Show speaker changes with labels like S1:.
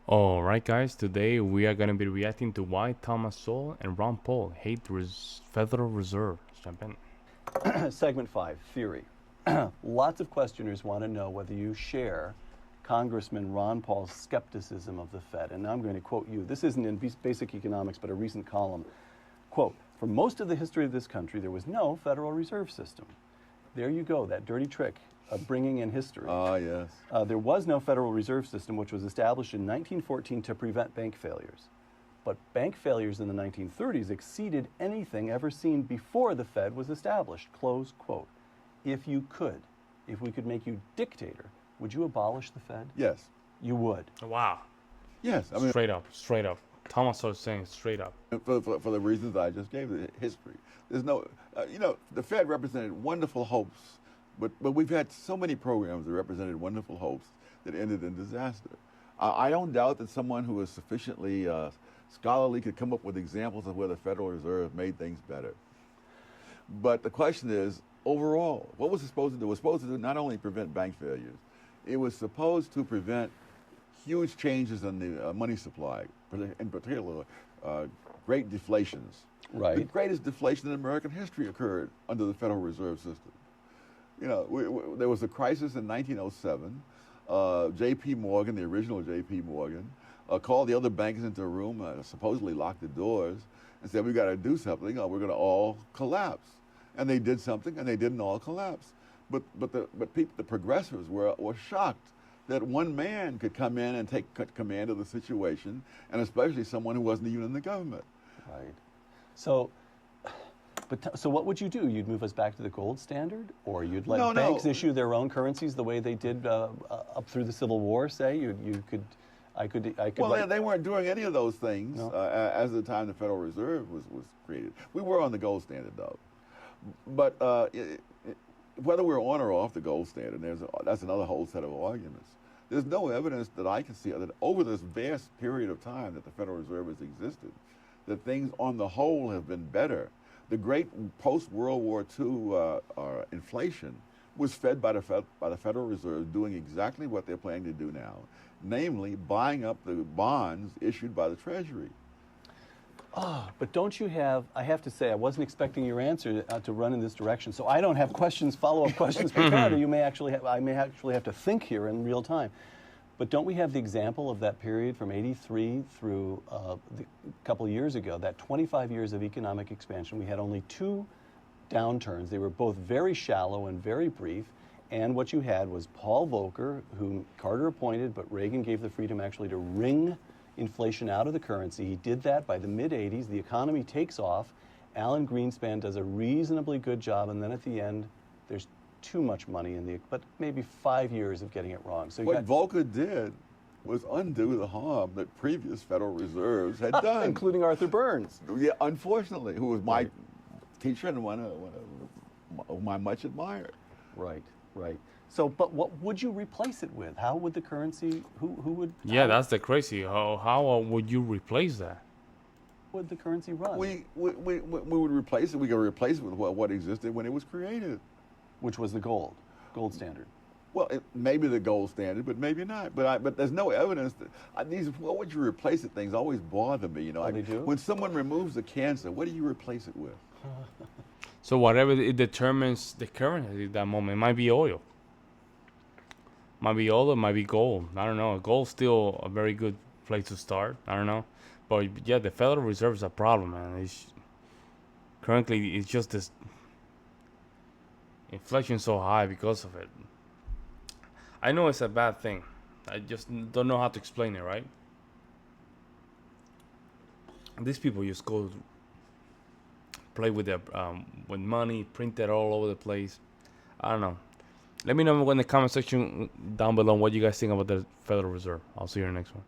S1: Alright guys, today we are going to be reacting to why Thomas Sowell and Ron Paul hate the Federal Reserve. Let's jump in.
S2: Segment 5, theory. Lots of questioners want to know whether you share Congressman Ron Paul's skepticism of the Fed. And I'm going to quote you. This isn't in basic economics, but a recent column. Quote, "For most of the history of this country, there was no Federal Reserve System." There you go, that dirty trick of bringing in history.
S3: Yes.
S2: There was no Federal Reserve System, which was established in 1914 to prevent bank failures. But bank failures in the 1930s exceeded anything ever seen before the Fed was established, close quote. If you could, if we could make you dictator, would you abolish the Fed?
S3: Yes.
S2: You would.
S1: Wow.
S3: Yes. I mean,
S1: straight up. Thomas Sowell saying straight up.
S3: for the reasons I just gave, the history. There's no, the Fed represented wonderful hopes, but we've had so many programs that represented wonderful hopes that ended in disaster. I don't doubt that someone who is sufficiently scholarly could come up with examples of where the Federal Reserve made things better. But the question is, overall, what was it supposed to do? It was supposed to do not only prevent bank failures, it was supposed to prevent huge changes in the money supply, in particular, great deflations.
S2: Right.
S3: The greatest deflation in American history occurred under the Federal Reserve System. There was a crisis in 1907. J.P. Morgan, the original J.P. Morgan, called the other bankers into a room, supposedly locked the doors, and said, "We got to do something, or we're going to all collapse." And they did something, and they didn't all collapse. But the progressives were shocked that one man could come in and take command of the situation, and especially someone who wasn't even in the government.
S2: Right. So what would you do? You'd move us back to the gold standard, or you'd let banks issue their own currencies the way they did up through the Civil War? Say I could.
S3: Well, they weren't doing any of those things as the time the Federal Reserve was created. We were on the gold standard though, but whether we're on or off the gold standard, that's another whole set of arguments. There's no evidence that I can see that over this vast period of time that the Federal Reserve has existed, that things on the whole have been better. The great post-World War II inflation was fed by the Federal Reserve doing exactly what they're planning to do now, namely buying up the bonds issued by the Treasury.
S2: But don't you have, I have to say, I wasn't expecting your answer to run in this direction, so I don't have follow-up questions prepared, or I may actually have to think here in real time. But don't we have the example of that period from '83 through a couple of years ago, that 25 years of economic expansion? We had only two downturns. They were both very shallow and very brief, and what you had was Paul Volcker, whom Carter appointed, but Reagan gave the freedom actually to wring inflation out of the currency. He did that by the mid-'80s. The economy takes off. Alan Greenspan does a reasonably good job, and then at the end, there's too much money but maybe 5 years of getting it wrong. So
S3: what Volcker did was undo the harm that previous Federal Reserves had done,
S2: including Arthur Burns.
S3: Yeah, unfortunately, who was my teacher and one whom I much admired.
S2: Right. Right. So, but what would you replace it with? How would the currency? Who would?
S1: Yeah, that's the crazy. How would you replace that?
S2: Would the currency run?
S3: We would replace it. We could replace it with what existed when it was created,
S2: which was the gold standard.
S3: Well, maybe the gold standard, but maybe not. But there's no evidence that what would you replace it things always bother me.
S2: They do?
S3: When someone removes the cancer, what do you replace it with?
S1: So whatever it determines the currency at that moment, it might be oil. Might be oil, it might be gold. I don't know. Gold's still a very good place to start. I don't know. But yeah, the Federal Reserve is a problem, man. Currently, it's just this inflation so high because of it. I know it's a bad thing. I just don't know how to explain it, right? These people just go play with their with money, print it all over the place. I don't know. Let me know in the comment section down below what you guys think about the Federal Reserve. I'll see you in the next one.